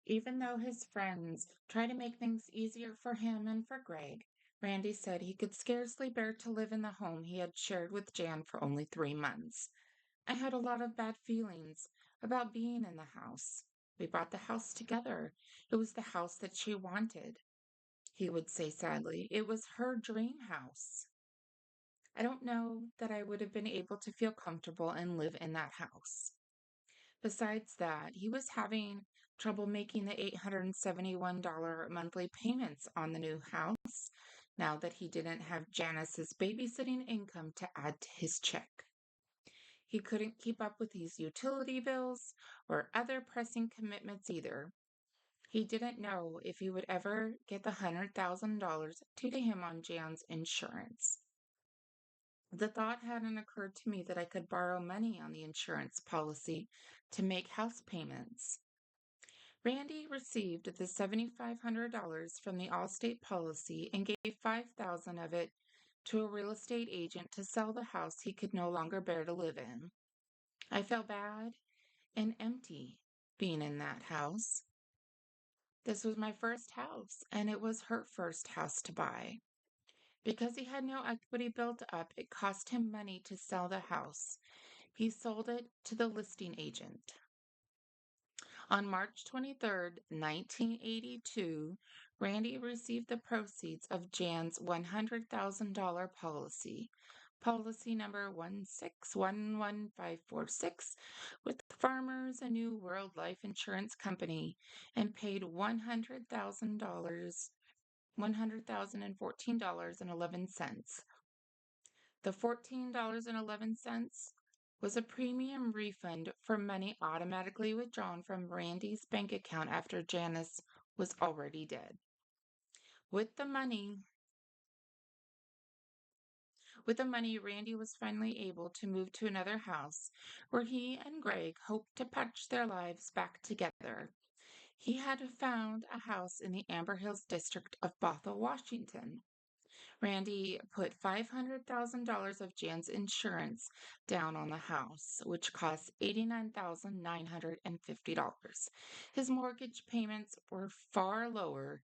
Even though his friends tried to make things easier for him and for Greg, Randy said he could scarcely bear to live in the home he had shared with Jan for only 3 months. I had a lot of bad feelings about being in the house. We bought the house together. It was the house that she wanted, he would say sadly. It was her dream house. I don't know that I would have been able to feel comfortable and live in that house. Besides that, he was having trouble making the $871 monthly payments on the new house now that he didn't have Janice's babysitting income to add to his check. He couldn't keep up with his utility bills or other pressing commitments either. He didn't know if he would ever get the $100,000 due to him on Jan's insurance. The thought hadn't occurred to me that I could borrow money on the insurance policy to make house payments. Randy received the $7,500 from the Allstate policy and gave $5,000 of it to a real estate agent to sell the house he could no longer bear to live in. I felt bad and empty being in that house. This was my first house, and it was her first house to buy. Because he had no equity built up, it cost him money to sell the house. He sold it to the listing agent. On March 23rd, 1982, Randy received the proceeds of Jan's $100,000 policy, policy number 1611546, with Farmers a New World Life Insurance Company, and paid $100,014.11. The $14.11 was a premium refund for money automatically withdrawn from Randy's bank account after Janice was already dead. With the money, Randy was finally able to move to another house where he and Greg hoped to patch their lives back together. He had found a house in the Amber Hills district of Bothell, Washington. Randy put $500,000 of Jan's insurance down on the house, which cost $89,950. His mortgage payments were far lower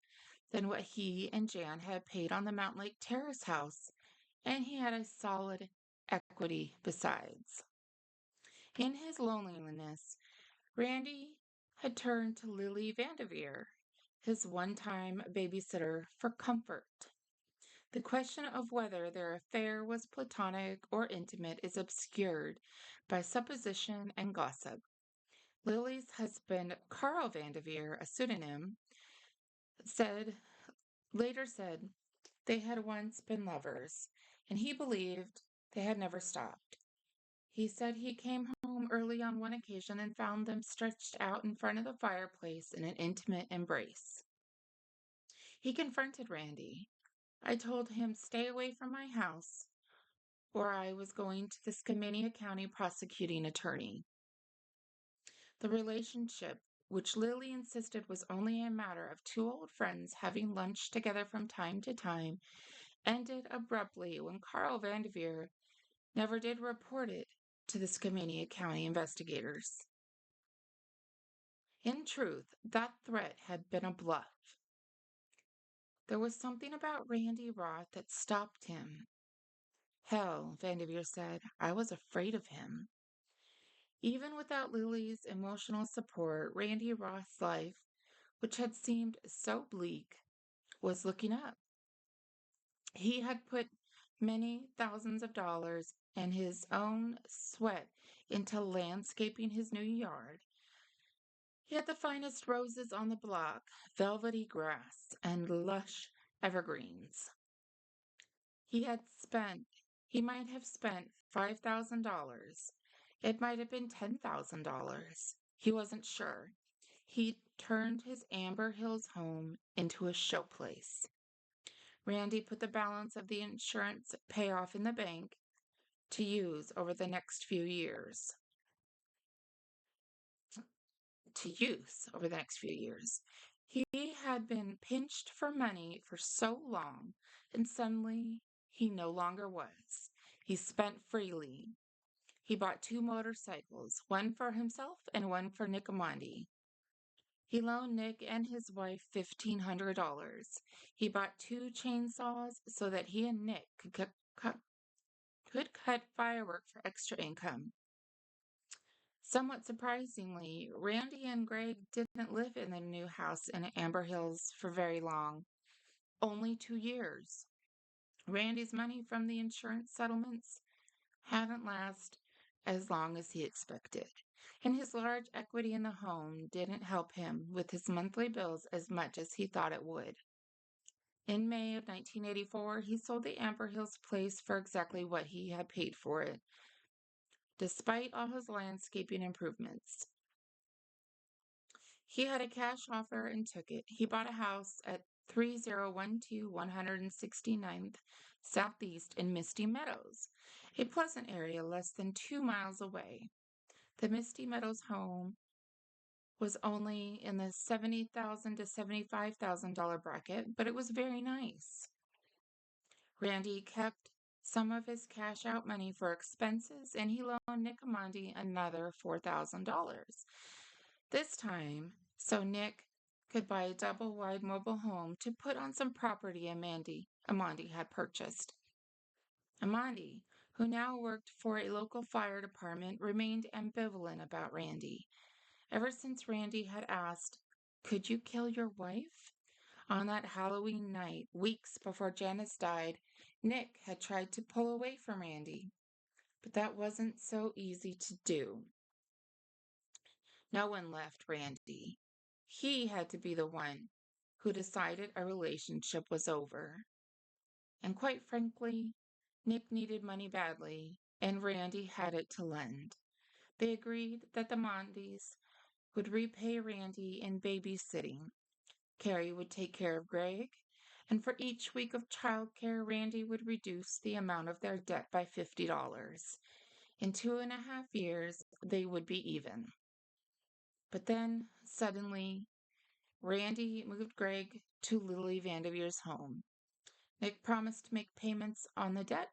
than what he and Jan had paid on the Mountain Lake Terrace house, and he had a solid equity besides. In his loneliness, Randy had turned to Lily Vanderveer, his one-time babysitter, for comfort. The question of whether their affair was platonic or intimate is obscured by supposition and gossip. Lily's husband, Carl Vanderveer, a pseudonym, later said they had once been lovers, and he believed they had never stopped. He said he came home early on one occasion and found them stretched out in front of the fireplace in an intimate embrace. He confronted Randy. I told him, stay away from my house, or I was going to the Skamania County prosecuting attorney. The relationship, which Lily insisted was only a matter of two old friends having lunch together from time to time, ended abruptly when Carl Vanderveer never did report it to the Skamania County investigators. In truth, that threat had been a bluff. There was something about Randy Roth that stopped him. Hell, Vanderveer said, I was afraid of him. Even without Lily's emotional support, Randy Roth's life, which had seemed so bleak, was looking up. He had put many thousands of dollars and his own sweat into landscaping his new yard. He had the finest roses on the block, velvety grass, and lush evergreens. He might have spent $5,000. It might have been $10,000. He wasn't sure. He turned his Amber Hills home into a showplace. Randy put the balance of the insurance payoff in the bank to use over the next few years. He had been pinched for money for so long, and suddenly he no longer was. He spent freely. He bought 2 motorcycles, one for himself and one for Nick Amandi. He loaned Nick and his wife $1,500. He bought two chainsaws so that he and Nick could cut firework for extra income. Somewhat surprisingly, Randy and Greg didn't live in the new house in Amber Hills for very long, only 2 years. Randy's money from the insurance settlements hadn't lasted as long as he expected, and his large equity in the home didn't help him with his monthly bills as much as he thought it would. In May of 1984, he sold the Amber Hills place for exactly what he had paid for it, despite all his landscaping improvements. He had a cash offer and took it. He bought a house at 3012 169th Southeast in Misty Meadows, a pleasant area less than 2 miles away. The Misty Meadows home was only in the $70,000 to $75,000 bracket, but it was very nice. Randy kept some of his cash out money for expenses, and he loaned Nick Amandi another $4,000. This time, so Nick could buy a double wide mobile home to put on some property Amandi had purchased. Amandi, who now worked for a local fire department, remained ambivalent about Randy. Ever since Randy had asked, "Could you kill your wife?" on that Halloween night, weeks before Janice died, Nick had tried to pull away from Randy, but that wasn't so easy to do. No one left Randy. He had to be the one who decided a relationship was over. And quite frankly, Nick needed money badly, and Randy had it to lend. They agreed that the Mondys would repay Randy in babysitting. Carrie would take care of Greg, and for each week of childcare, Randy would reduce the amount of their debt by $50. In 2.5 years, they would be even. But then, suddenly, Randy moved Greg to Lily Vandeveer's home. Nick promised to make payments on the debt,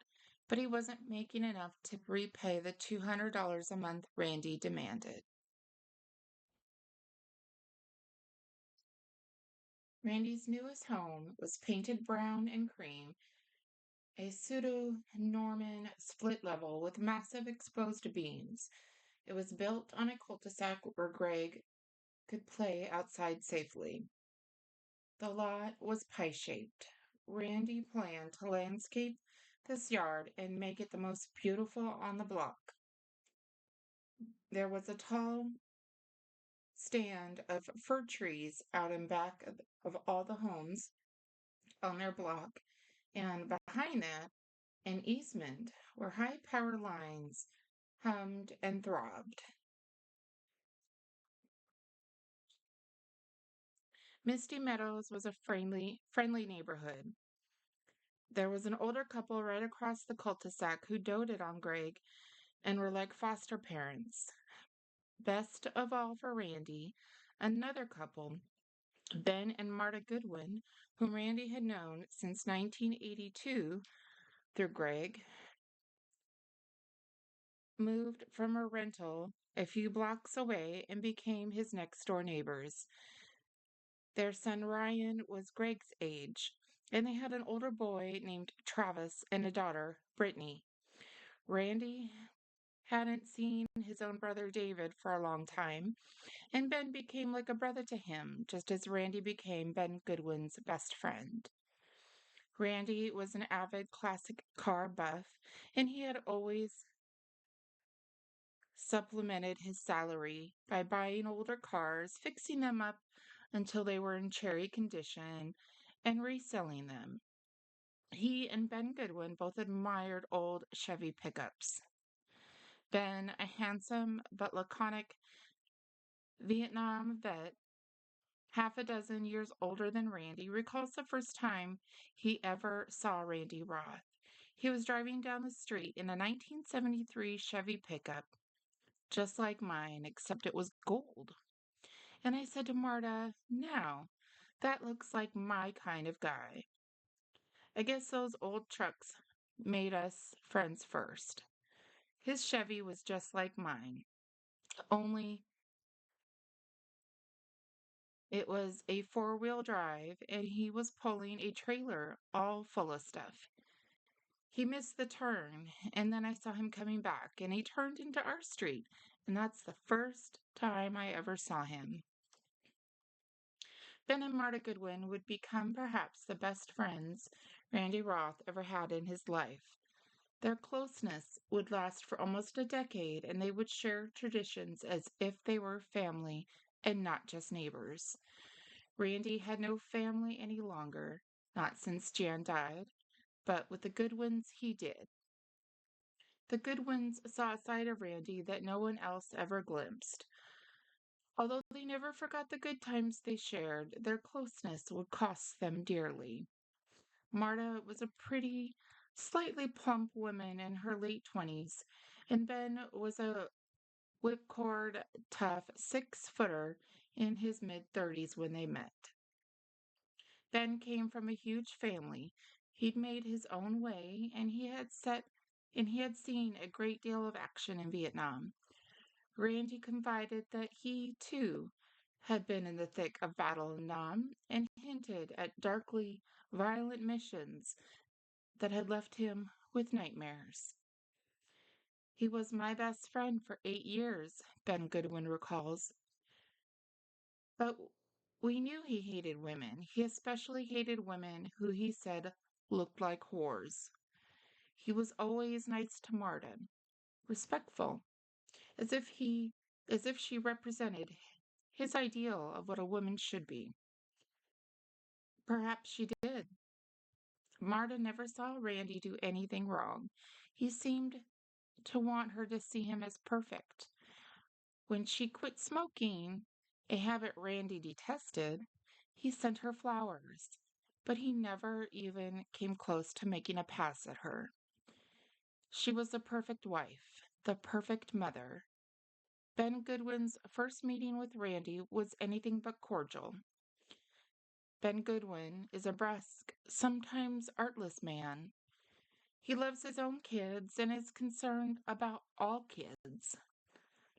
but he wasn't making enough to repay the $200 a month Randy demanded. Randy's newest home was painted brown and cream, a pseudo-Norman split level with massive exposed beams. It was built on a cul-de-sac where Greg could play outside safely. The lot was pie-shaped. Randy planned to landscape this yard and make it the most beautiful on the block. There was a tall stand of fir trees out in back of all the homes on their block, and behind that, an easement where high power lines hummed and throbbed. Misty Meadows was a friendly neighborhood. There was an older couple right across the cul-de-sac who doted on Greg and were like foster parents. Best of all for Randy, another couple, Ben and Marta Goodwin, whom Randy had known since 1982 through Greg, moved from a rental a few blocks away and became his next door neighbors. Their son Ryan was Greg's age, and they had an older boy named Travis and a daughter, Brittany. Randy hadn't seen his own brother David for a long time, and Ben became like a brother to him, just as Randy became Ben Goodwin's best friend. Randy was an avid classic car buff, and he had always supplemented his salary by buying older cars, fixing them up until they were in cherry condition, and reselling them. He and Ben Goodwin both admired old Chevy pickups. Ben, a handsome but laconic Vietnam vet, half a dozen years older than Randy, recalls the first time he ever saw Randy Roth. He was driving down the street in a 1973 Chevy pickup, just like mine, except it was gold. And I said to Marta, "Now, that looks like my kind of guy." I guess those old trucks made us friends first. His Chevy was just like mine, only It was a four-wheel drive, and he was pulling a trailer all full of stuff. He missed the turn, and then I saw him coming back, and he turned into our street, and that's the first time I ever saw him. Ben and Marta Goodwin would become perhaps the best friends Randy Roth ever had in his life. Their closeness would last for almost a decade, and they would share traditions as if they were family and not just neighbors. Randy had no family any longer, not since Jan died, but with the Goodwins he did. The Goodwins saw a side of Randy that no one else ever glimpsed. Although they never forgot the good times they shared, their closeness would cost them dearly. Marta was a pretty, slightly plump woman in her late 20s, and Ben was a whipcord, tough 6-footer in his mid 30s when they met. Ben came from a huge family. He'd made his own way, and he had seen a great deal of action in Vietnam. Randy confided that he, too, had been in the thick of battle in Nam and hinted at darkly violent missions that had left him with nightmares. He was my best friend for 8 years, Ben Goodwin recalls. But we knew he hated women. He especially hated women who he said looked like whores. He was always nice to Marta, respectful, as if he as if she represented his ideal of what a woman should be. Perhaps she did. Marta never saw Randy do anything wrong. He seemed to want her to see him as perfect. When she quit smoking, a habit Randy detested, he sent her flowers, but he never even came close to making a pass at her. She was the perfect wife, the perfect mother. Ben Goodwin's first meeting with Randy was anything but cordial. Ben Goodwin is a brusque, sometimes artless man. He loves his own kids and is concerned about all kids.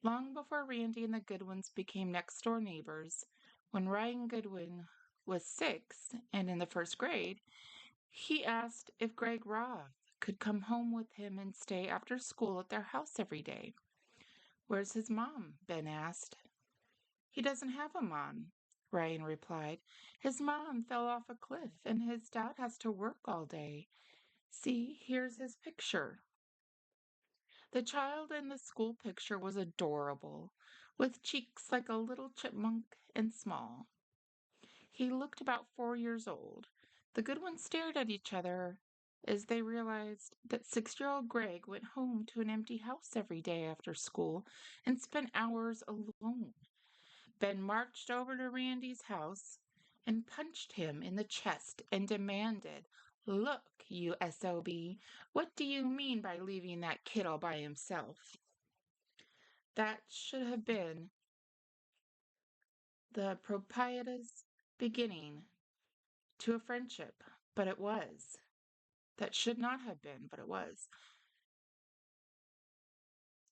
Long before Randy and the Goodwins became next door neighbors, when Ryan Goodwin was 6 and in the first grade, he asked if Greg Roth could come home with him and stay after school at their house every day. Where's his mom? Ben asked. He doesn't have a mom, Ryan replied. His mom fell off a cliff and his dad has to work all day. See, here's his picture. The child in the school picture was adorable, with cheeks like a little chipmunk and small. He looked about 4 years old. The Goodwins stared at each other as they realized that 6-year-old Greg went home to an empty house every day after school and spent hours alone. Ben marched over to Randy's house and punched him in the chest and demanded, "Look, you SOB, what do you mean by leaving that kid all by himself?" That should have been the propitious beginning to a friendship, but it was. That should not have been, but it was.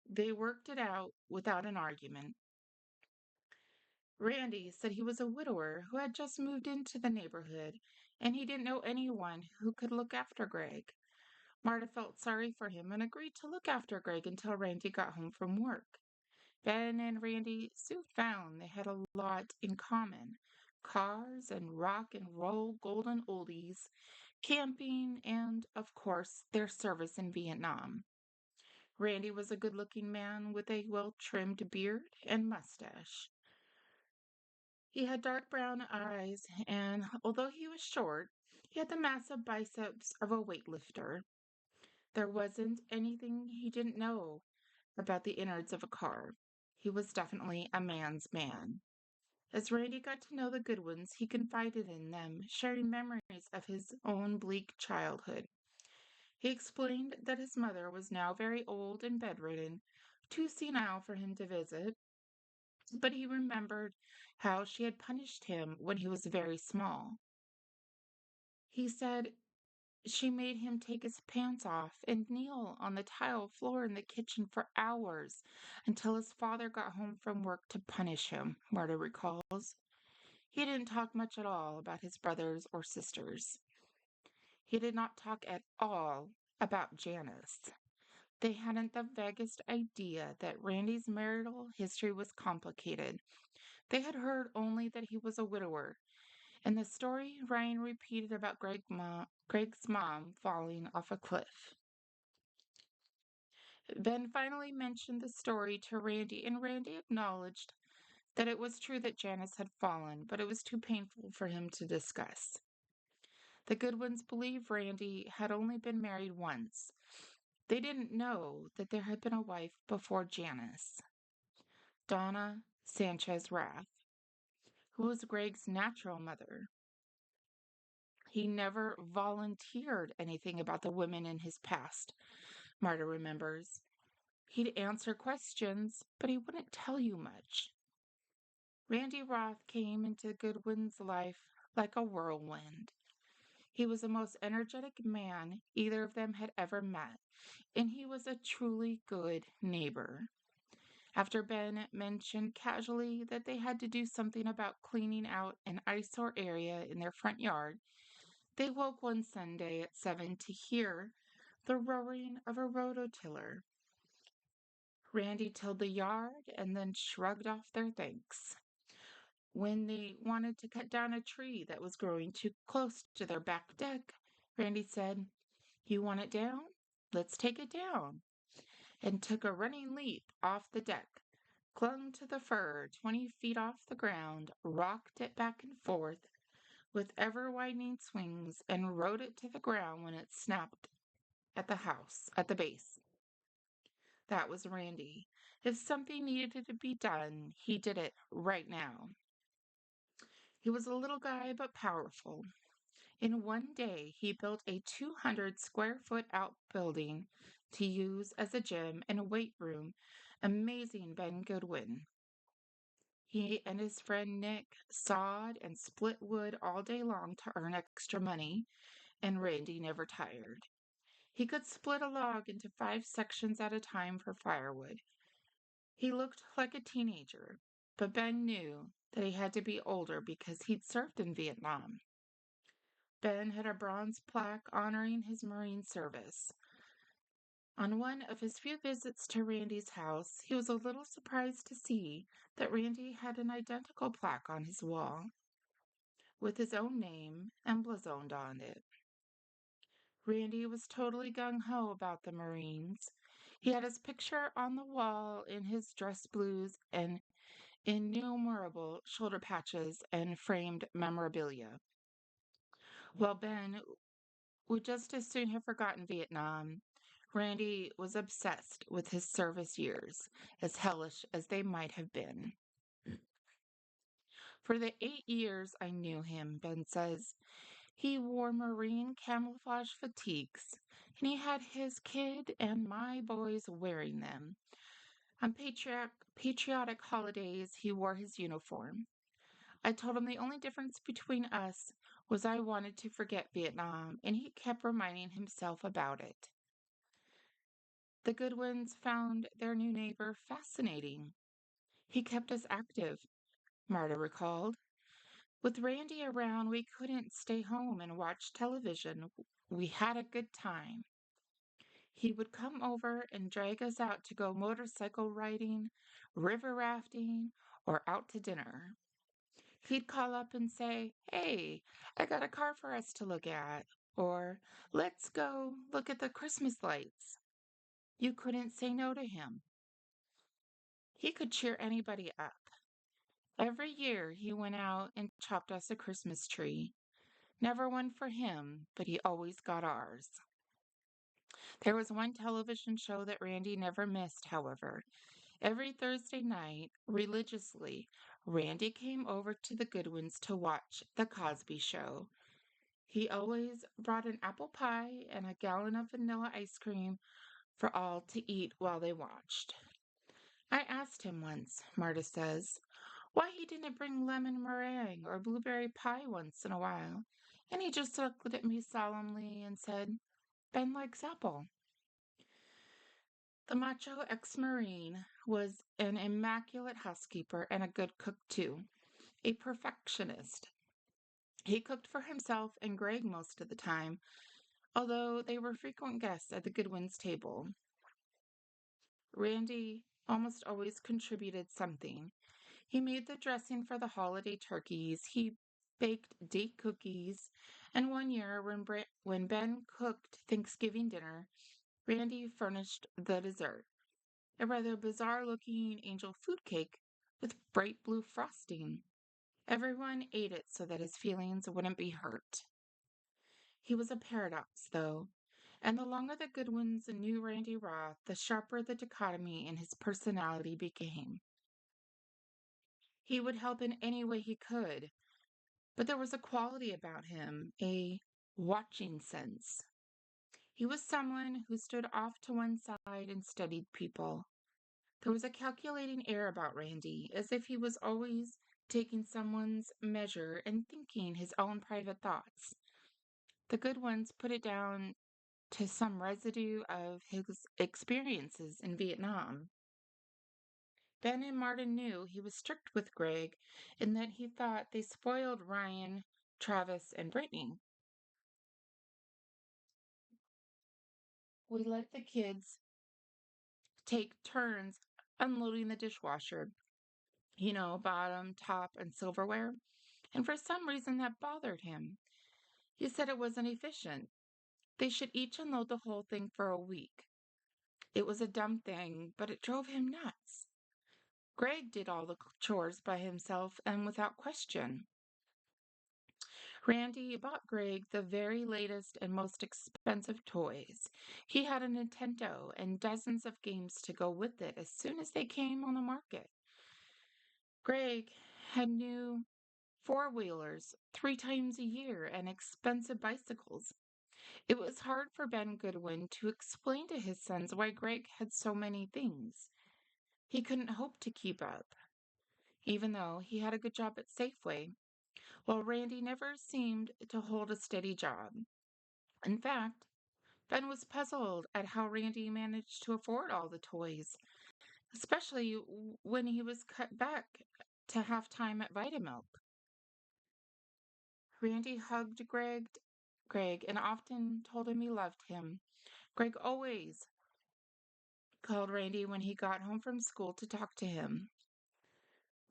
They worked it out without an argument. Randy said he was a widower who had just moved into the neighborhood, and he didn't know anyone who could look after Greg. Marta felt sorry for him and agreed to look after Greg until Randy got home from work. Ben and Randy soon found they had a lot in common: cars and rock and roll golden oldies, camping, and, of course, their service in Vietnam. Randy was a good looking man with a well trimmed beard and mustache. He had dark brown eyes, and although he was short, he had the massive biceps of a weightlifter. There wasn't anything he didn't know about the innards of a car. He was definitely a man's man. As Randy got to know the Goodwins, he confided in them, sharing memories of his own bleak childhood. He explained that his mother was now very old and bedridden, too senile for him to visit, but he remembered how she had punished him when he was very small. He said she made him take his pants off and kneel on the tile floor in the kitchen for hours until his father got home from work to punish him, Marta recalls. He didn't talk much at all about his brothers or sisters. He did not talk at all about Janice. They hadn't the vaguest idea that Randy's marital history was complicated. They had heard only that he was a widower, and the story Ryan repeated about Greg's mom falling off a cliff. Ben finally mentioned the story to Randy, and Randy acknowledged that it was true that Janice had fallen, but it was too painful for him to discuss. The Goodwins believed Randy had only been married once. They didn't know that there had been a wife before Janice, Donna Sanchez Rath, who was Greg's natural mother. He never volunteered anything about the women in his past, Marta remembers. He'd answer questions, but he wouldn't tell you much. Randy Roth came into Goodwin's life like a whirlwind. He was the most energetic man either of them had ever met, and he was a truly good neighbor. After Ben mentioned casually that they had to do something about cleaning out an eyesore area in their front yard, they woke one Sunday at 7 to hear the roaring of a rototiller. Randy tilled the yard and then shrugged off their thanks. When they wanted to cut down a tree that was growing too close to their back deck, Randy said, "You want it down? Let's take it down," and took a running leap off the deck, clung to the fir 20 feet off the ground, rocked it back and forth with ever-widening swings, and rode it to the ground when it snapped at the base. That was Randy. If something needed to be done, he did it right now. He was a little guy but powerful. In one day, he built a 200 square foot outbuilding to use as a gym and a weight room. Amazing Ben Goodwin. He and his friend Nick sawed and split wood all day long to earn extra money, and Randy never tired. He could split a log into 5 sections at a time for firewood. He looked like a teenager, but Ben knew that he had to be older because he'd served in Vietnam. Ben had a bronze plaque honoring his Marine service. On one of his few visits to Randy's house, he was a little surprised to see that Randy had an identical plaque on his wall with his own name emblazoned on it. Randy was totally gung-ho about the Marines. He had his picture on the wall in his dress blues and innumerable shoulder patches and framed memorabilia. While Ben would just as soon have forgotten Vietnam, Randy was obsessed with his service years, as hellish as they might have been. For the 8 years I knew him, Ben says, he wore Marine camouflage fatigues, and he had his kid and my boys wearing them. On patriotic holidays, he wore his uniform. I told him the only difference between us was I wanted to forget Vietnam, and he kept reminding himself about it. The Goodwins found their new neighbor fascinating. He kept us active, Marta recalled. With Randy around, we couldn't stay home and watch television. We had a good time. He would come over and drag us out to go motorcycle riding, river rafting, or out to dinner. He'd call up and say, "Hey, I got a car for us to look at," or "Let's go look at the Christmas lights." You couldn't say no to him. He could cheer anybody up. Every year he went out and chopped us a Christmas tree. Never one for him, but he always got ours. There was one television show that Randy never missed, however. Every Thursday night, religiously, Randy came over to the Goodwins to watch The Cosby Show. He always brought an apple pie and a gallon of vanilla ice cream for all to eat while they watched. I asked him once, Marta says, why he didn't bring lemon meringue or blueberry pie once in a while, and he just looked at me solemnly and said, "Ben likes apple." The macho ex-Marine was an immaculate housekeeper and a good cook, too. a perfectionist. He cooked for himself and Greg most of the time, although they were frequent guests at the Goodwins table. Randy almost always contributed something. He made the dressing for the holiday turkeys, he baked date cookies, and one year when Ben cooked Thanksgiving dinner, Randy furnished the dessert, a rather bizarre looking angel food cake with bright blue frosting. Everyone ate it so that his feelings wouldn't be hurt. He was a paradox, though, and the longer the Goodwins knew Randy Roth, the sharper the dichotomy in his personality became. He would help in any way he could, but there was a quality about him, a watching sense. He was someone who stood off to one side and studied people. There was a calculating air about Randy, as if he was always taking someone's measure and thinking his own private thoughts. The Goodwins put it down to some residue of his experiences in Vietnam. Ben and Martin knew he was strict with Greg in that he thought they spoiled Ryan, Travis, and Brittany. We let the kids take turns unloading the dishwasher, bottom, top, and silverware. And for some reason that bothered him. He said it wasn't efficient. They should each unload the whole thing for a week. It was a dumb thing, but it drove him nuts. Greg did all the chores by himself and without question. Randy bought Greg the very latest and most expensive toys. He had a Nintendo and dozens of games to go with it as soon as they came on the market. Greg had new four-wheelers 3 times a year and expensive bicycles. It was hard for Ben Goodwin to explain to his sons why Greg had so many things. He couldn't hope to keep up, even though he had a good job at Safeway, while Randy never seemed to hold a steady job. In fact, Ben was puzzled at how Randy managed to afford all the toys, especially when he was cut back to half time at Vitamilk. Randy hugged Greg and often told him he loved him. Greg always called Randy when he got home from school to talk to him.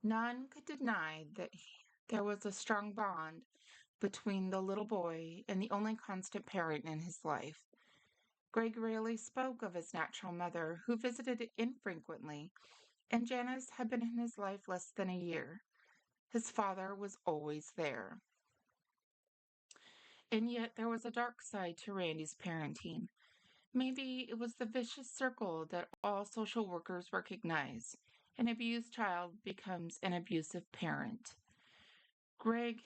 None could deny that there was a strong bond between the little boy and the only constant parent in his life. Greg rarely spoke of his natural mother, who visited infrequently, and Janice had been in his life less than a year. His father was always there. And yet there was a dark side to Randy's parenting. Maybe it was the vicious circle that all social workers recognize. An abused child becomes an abusive parent. Greg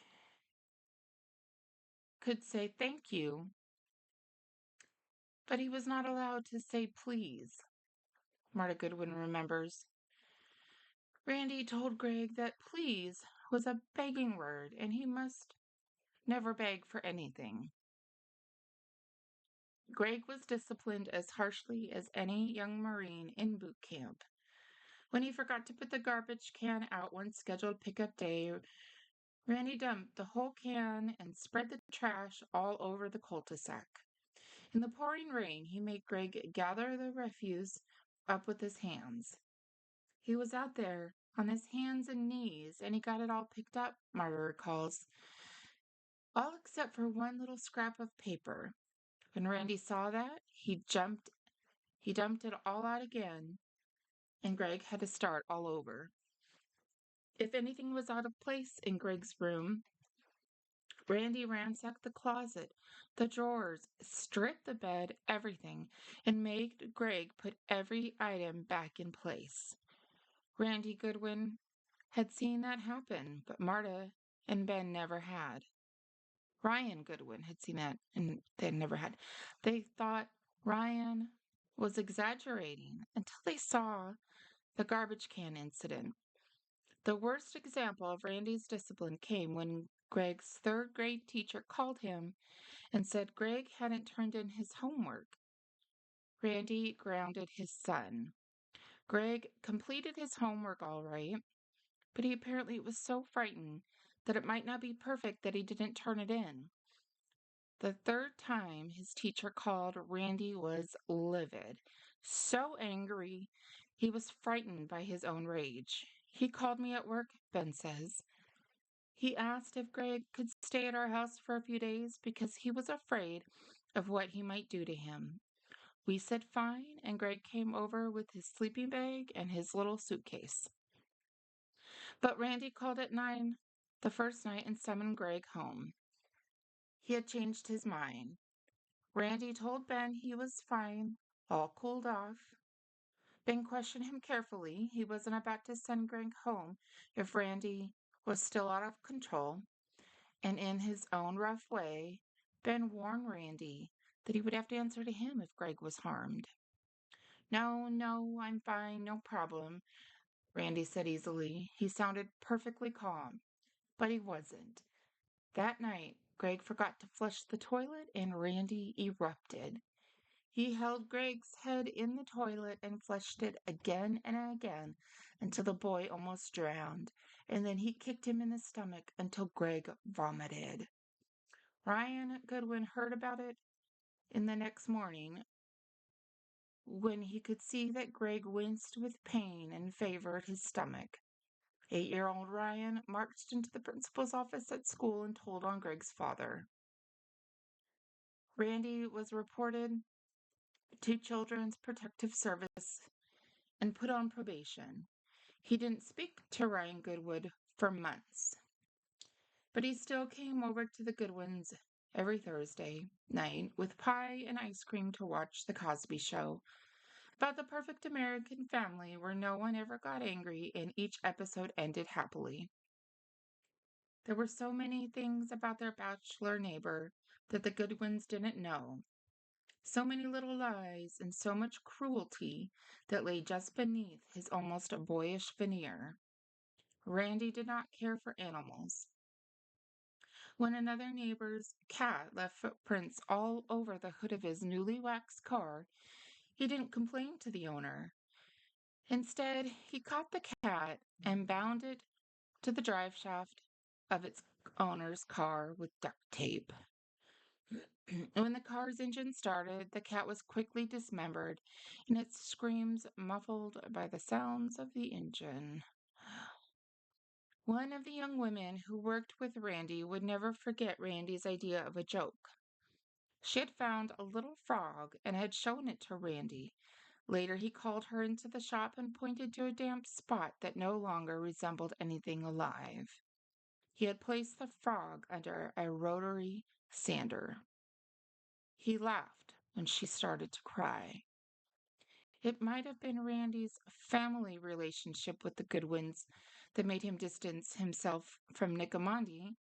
could say thank you, but he was not allowed to say please, Marta Goodwin remembers. Randy told Greg that please was a begging word and he must never beg for anything. Greg was disciplined as harshly as any young Marine in boot camp. When he forgot to put the garbage can out one scheduled pickup day, Randy dumped the whole can and spread the trash all over the cul-de-sac. In the pouring rain, he made Greg gather the refuse up with his hands. He was out there on his hands and knees, and he got it all picked up, Marta recalls, all except for one little scrap of paper. When Randy saw that, he dumped it all out again, and Greg had to start all over. If anything was out of place in Greg's room, Randy ransacked the closet, the drawers, stripped the bed, everything, and made Greg put every item back in place. Randy Goodwin had seen that happen, but Marta and Ben never had. Ryan Goodwin had seen that, and they never had. They thought Ryan was exaggerating until they saw the garbage can incident. The worst example of Randy's discipline came when Greg's third grade teacher called him and said Greg hadn't turned in his homework. Randy grounded his son. Greg completed his homework all right, but he apparently was so frightened that it might not be perfect that he didn't turn it in. The third time his teacher called, Randy was livid, so angry he was frightened by his own rage. He called me at work, Ben says. He asked if Greg could stay at our house for a few days because he was afraid of what he might do to him. We said fine, and Greg came over with his sleeping bag and his little suitcase. But Randy called at 9 the first night and summoned Greg home. He had changed his mind. Randy told Ben he was fine, all cooled off. Ben questioned him carefully. He wasn't about to send Greg home if Randy was still out of control. And in his own rough way, Ben warned Randy that he would have to answer to him if Greg was harmed. No, no, I'm fine, no problem, Randy said easily. He sounded perfectly calm, but he wasn't. That night, Greg forgot to flush the toilet and Randy erupted. He held Greg's head in the toilet and flushed it again and again until the boy almost drowned, and then he kicked him in the stomach until Greg vomited. Ryan Goodwin heard about it in the next morning when he could see that Greg winced with pain and favored his stomach. 8-year-old Ryan marched into the principal's office at school and told on Greg's father. Randy was reported to Children's Protective Service and put on probation. He didn't speak to Ryan Goodwood for months, but he still came over to the Goodwins every Thursday night with pie and ice cream to watch The Cosby Show, about the perfect American family where no one ever got angry and each episode ended happily. There were so many things about their bachelor neighbor that the Goodwins didn't know. So many little lies and so much cruelty that lay just beneath his almost boyish veneer. Randy did not care for animals. When another neighbor's cat left footprints all over the hood of his newly waxed car, he didn't complain to the owner. Instead, he caught the cat and bound it to the drive shaft of its owner's car with duct tape. When the car's engine started, the cat was quickly dismembered, and its screams muffled by the sounds of the engine. One of the young women who worked with Randy would never forget Randy's idea of a joke. She had found a little frog and had shown it to Randy. Later, he called her into the shop and pointed to a damp spot that no longer resembled anything alive. He had placed the frog under a rotary sander. He laughed when she started to cry. It might have been Randy's family relationship with the Goodwins that made him distance himself from Nick Amandi,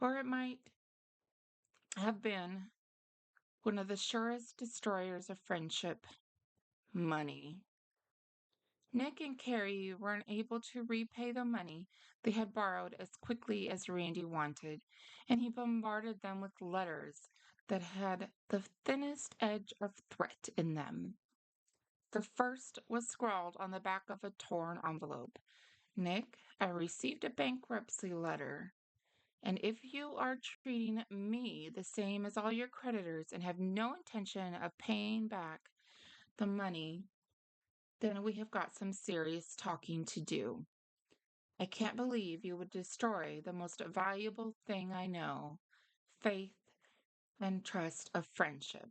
or it might have been one of the surest destroyers of friendship, money. Nick and Carrie weren't able to repay the money they had borrowed as quickly as Randy wanted, and he bombarded them with letters that had the thinnest edge of threat in them. The first was scrawled on the back of a torn envelope. Nick, I received a bankruptcy letter, and if you are treating me the same as all your creditors and have no intention of paying back the money, then we have got some serious talking to do. I can't believe you would destroy the most valuable thing I know, faith and trust of friendship.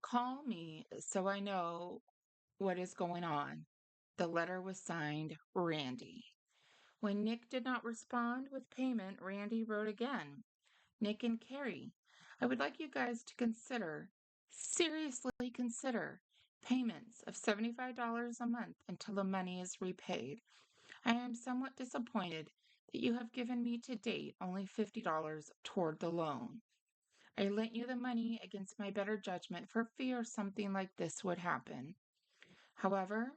Call me so I know what is going on. The letter was signed Randy. When Nick did not respond with payment, Randy wrote again. Nick and Carrie, I would like you guys to seriously consider, payments of $75 a month until the money is repaid. I am somewhat disappointed that you have given me to date only $50 toward the loan. I lent you the money against my better judgment for fear something like this would happen. However,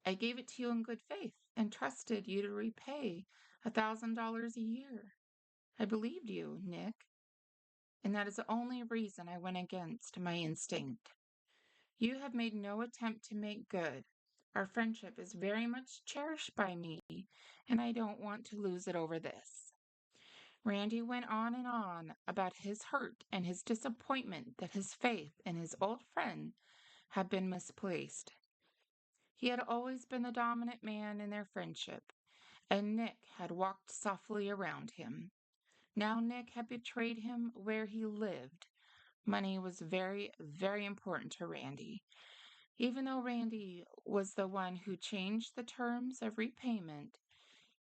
I gave it to you in good faith and trusted you to repay $1,000 a year. I believed you, Nick, and that is the only reason I went against my instinct. You have made no attempt to make good. Our friendship is very much cherished by me, and I don't want to lose it over this. Randy went on and on about his hurt and his disappointment that his faith in his old friend had been misplaced. He had always been the dominant man in their friendship, and Nick had walked softly around him. Now Nick had betrayed him where he lived. Money was very, very important to Randy. Even though Randy was the one who changed the terms of repayment,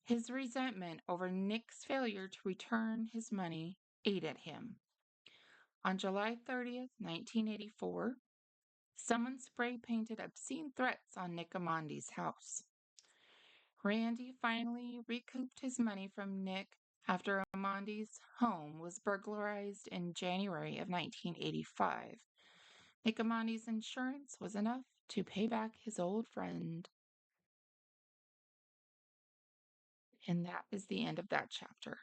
his resentment over Nick's failure to return his money ate at him. On July 30th, 1984, someone spray painted obscene threats on Nick Amandi's house. Randy finally recouped his money from Nick after Amandi's home was burglarized in January of 1985. Nick Amandi's insurance was enough to pay back his old friend. And that is the end of that chapter.